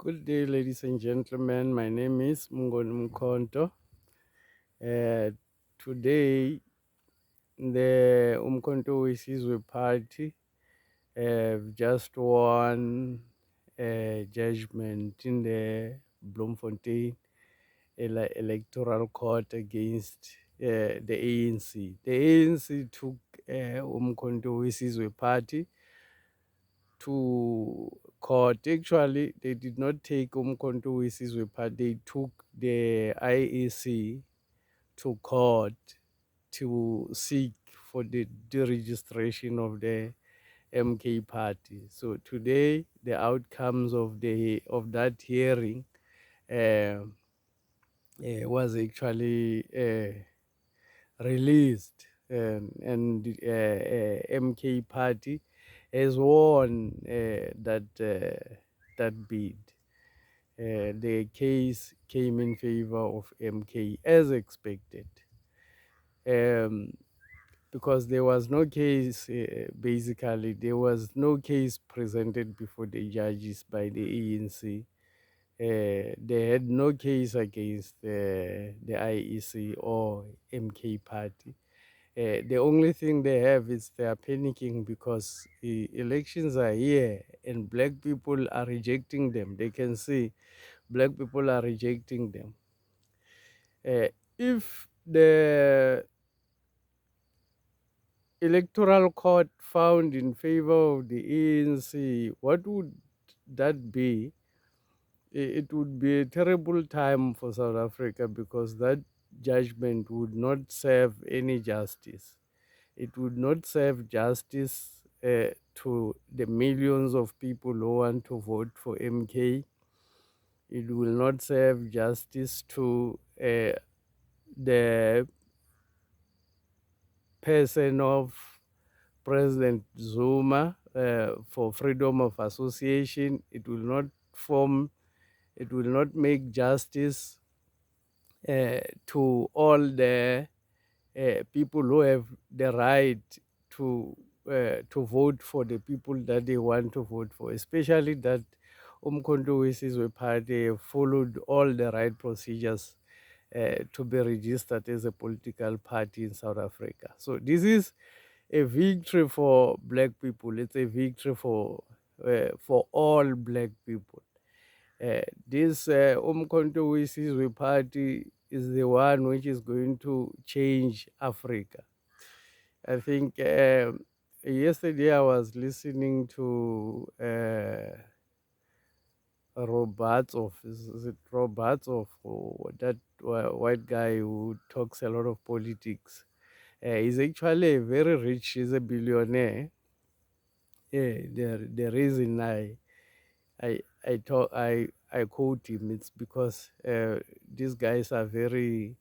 Good day, ladies and gentlemen. My name is Mngoni Mkonto. Uh, Today, the Umkhonto Wesizwe Party have just won a judgment in the Bloemfontein electoral court against the ANC. The ANC took Umkhonto Wesizwe Party to court. Actually, they did not take Umkhonto Wesizwe Party. They took the IEC to court to seek for the deregistration of the MK party. So today, the outcomes of that hearing uh, was actually released, and MK party has won that bid. The case came in favor of MK as expected. Um, because there was no case, basically, there was no case presented before the judges by the ANC. They had no case against the IEC or MK party. The only thing they have is they are panicking because the elections are here and black people are rejecting them. They can see black people are rejecting them. If the electoral court found in favor of the ANC, what would that be? It would be a terrible time for South Africa because that judgment would not serve any justice. It would not serve justice to the millions of people who want to vote for MK. It will not serve justice to the person of President Zuma for freedom of association. It will not form, it will not make justice to all the people who have the right to vote for the people that they want to vote for, especially that Umkhonto Wesizwe Party followed all the right procedures to be registered as a political party in South Africa. So this is a victory for black people. It's a victory for all black people. This Umkhonto Wesizwe Party is the one which is going to change Africa. I think yesterday I was listening to Roberts of, is it Roberts of, that white guy who talks a lot of politics. He's actually very rich. He's a billionaire. Yeah, the reason I quote him, it's because these guys are very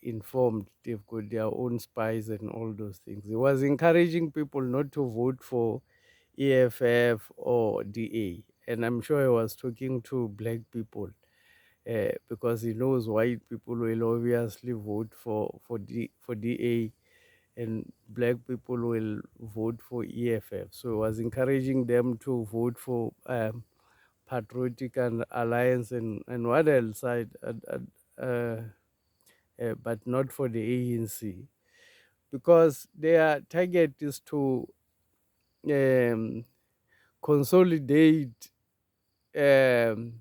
informed. They've got their own spies and all those things. He was encouraging people not to vote for EFF or DA, and I'm sure he was talking to black people because he knows white people will obviously vote for DA, and black people will vote for EFF. So he was encouraging them to vote for Patriotic and Alliance and what else, but not for the ANC, because their target is to um, consolidate um,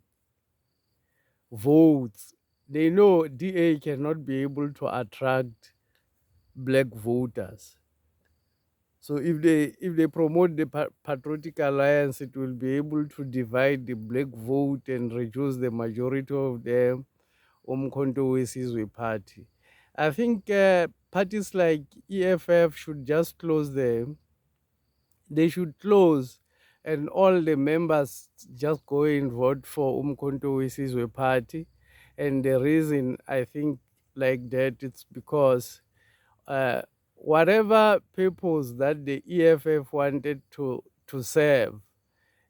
votes. They know DA cannot be able to attract black voters. So if they promote the Patriotic Alliance, it will be able to divide the black vote and reduce the majority of the Umkhonto Wesizwe Party. I think parties like EFF should just close them. They should close, and all the members just go and vote for Umkhonto Wesizwe Party. And the reason I think like that, it's because whatever purpose that the EFF wanted to serve,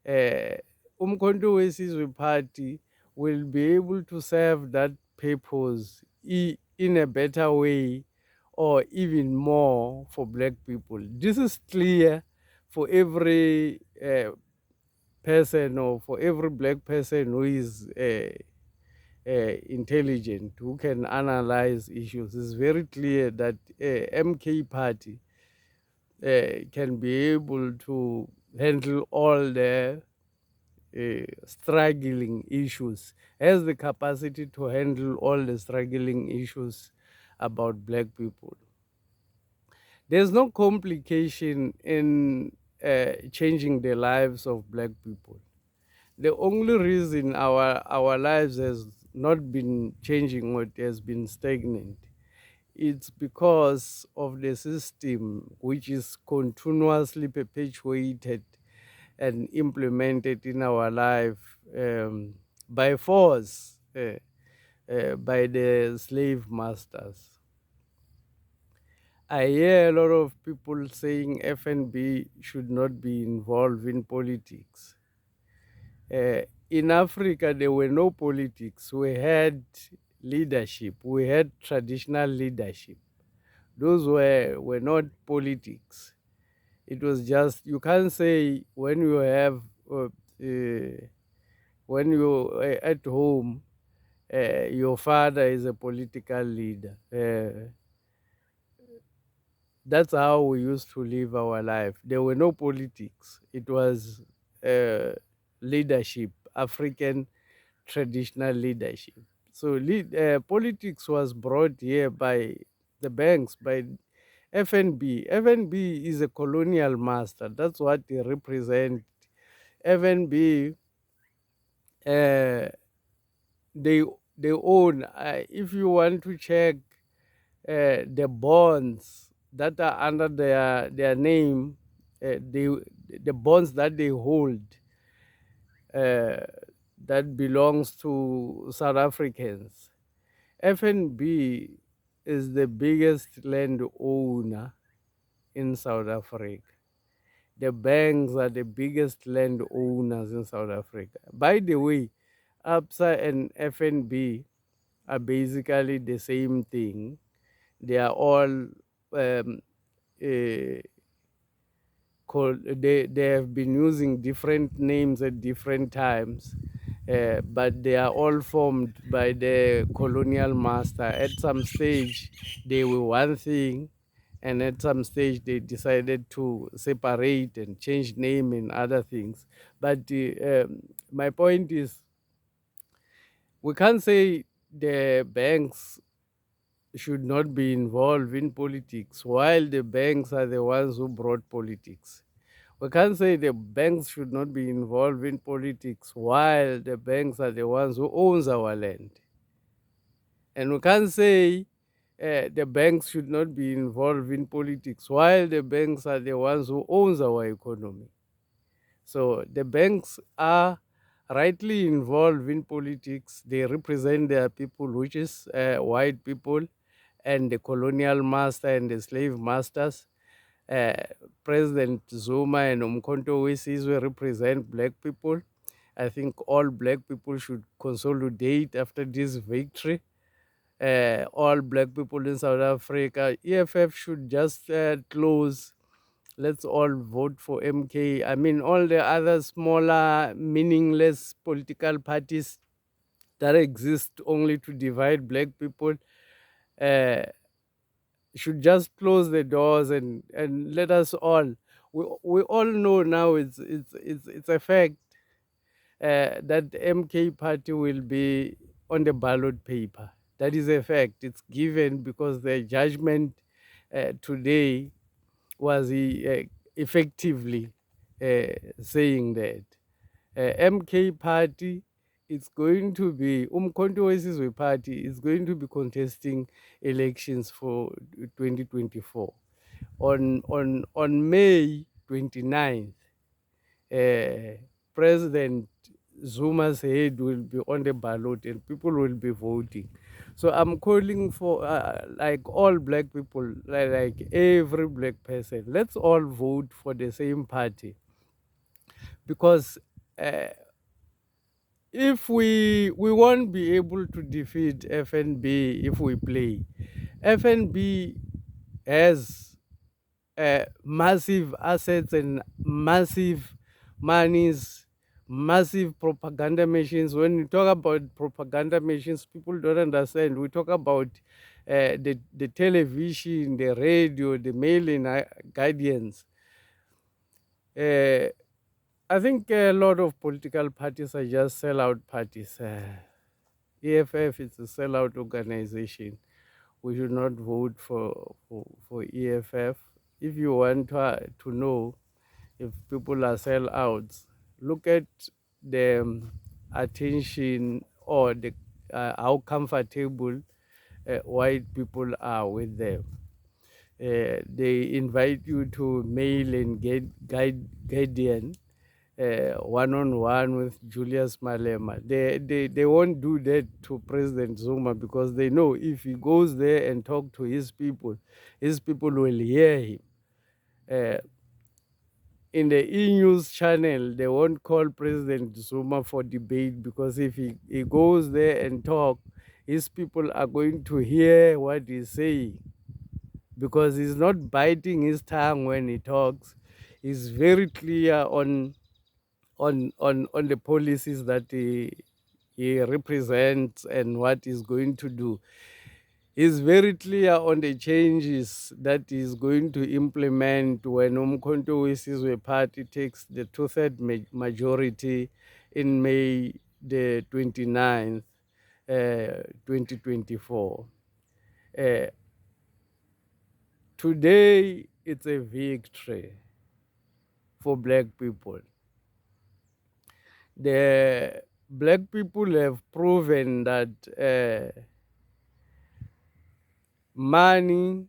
Umkhonto Wesizwe Party will be able to serve that purpose in a better way or even more for black people. This is clear for every person, or for every black person who is intelligent, who can analyze issues, it's very clear that MK party can be able to handle all the struggling issues, has the capacity to handle all the struggling issues about black people. There's no complication in changing the lives of black people. The only reason our lives has not been changing, or it has been stagnant, it's because of the system which is continuously perpetuated and implemented in our life by force, by the slave masters. I hear a lot of people saying FNB should not be involved in politics. In Africa, there were no politics. We had leadership. We had traditional leadership. Those were not politics. It was just, you can't say when you have, when you at home, your father is a political leader. That's how we used to live our life. There were no politics. It was uh, leadership, African traditional leadership. So politics was brought here by the banks, by FNB. FNB is a colonial master. That's what they represent. FNB, uh, they they own. If you want to check the bonds that are under their name, the bonds that they hold, uh, that belongs to South Africans. FNB is the biggest landowner in South Africa. The banks are the biggest landowners in South Africa. By the way, ABSA and FNB are basically the same thing. They are all uh, they have been using different names at different times, but they are all formed by the colonial master. At some stage, they were one thing, and at some stage, they decided to separate and change name and other things. But my point is, we can't say the banks should not be involved in politics, while the banks are the ones who brought politics. We can't say the banks should not be involved in politics while the banks are the ones who owns our land. And we can't say the banks should not be involved in politics while the banks are the ones who owns our economy. So the banks are rightly involved in politics. They represent their people, which is white people, and the colonial master and the slave masters. uh, President Zuma and Umkhonto we represent black people. I think all black people should consolidate after this victory. All black people in South Africa, EFF should just close. Let's all vote for MK. I mean, all the other smaller, meaningless political parties that exist only to divide black people. Uh, should just close the doors and let us all. We all know now it's a fact that the MK party will be on the ballot paper. That is a fact. It's given because the judgment today was effectively saying that MK party is going to be Umkhonto we party is going to be contesting elections for 2024 on May 29th. President Zuma's head will be on the ballot and people will be voting. So I'm calling for like all black people, like every black person, let's all vote for the same party, because uh, if we won't be able to defeat FNB if we play. FNB has massive assets and massive monies massive propaganda machines. When we talk about propaganda machines, people don't understand. We talk about the television, the radio, the mailing guardians. Uh, I think a lot of political parties are just sellout parties. EFF is a sellout organization. We should not vote for EFF. If you want to know if people are sellouts, look at the attention or the how comfortable white people are with them. They invite you to mail and get guardian one-on-one with Julius Malema. They won't do that to President Zuma because they know if he goes there and talk to his people will hear him. Uh, in the e-news channel, they won't call President Zuma for debate because if he goes there and talk, his people are going to hear what he's saying because he's not biting his tongue when he talks. He's very clear on the policies that he represents and what he's going to do. He's very clear on the changes that he's going to implement when Umkhonto Wesizwe Party takes the two-third majority in May the 29th, 2024. Uh, Today, it's a victory for black people. The black people have proven that money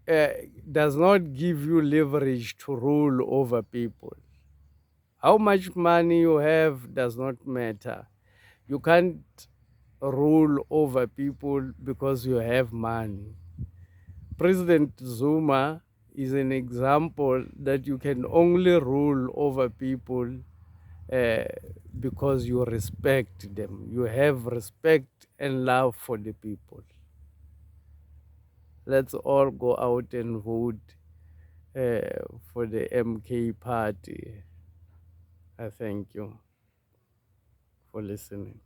uh, does not give you leverage to rule over people. How much money you have does not matter. You can't rule over people because you have money. President Zuma is an example that you can only rule over people uh, because you respect them. You have respect and love for the people. Let's all go out and vote for the MK party. I thank you for listening.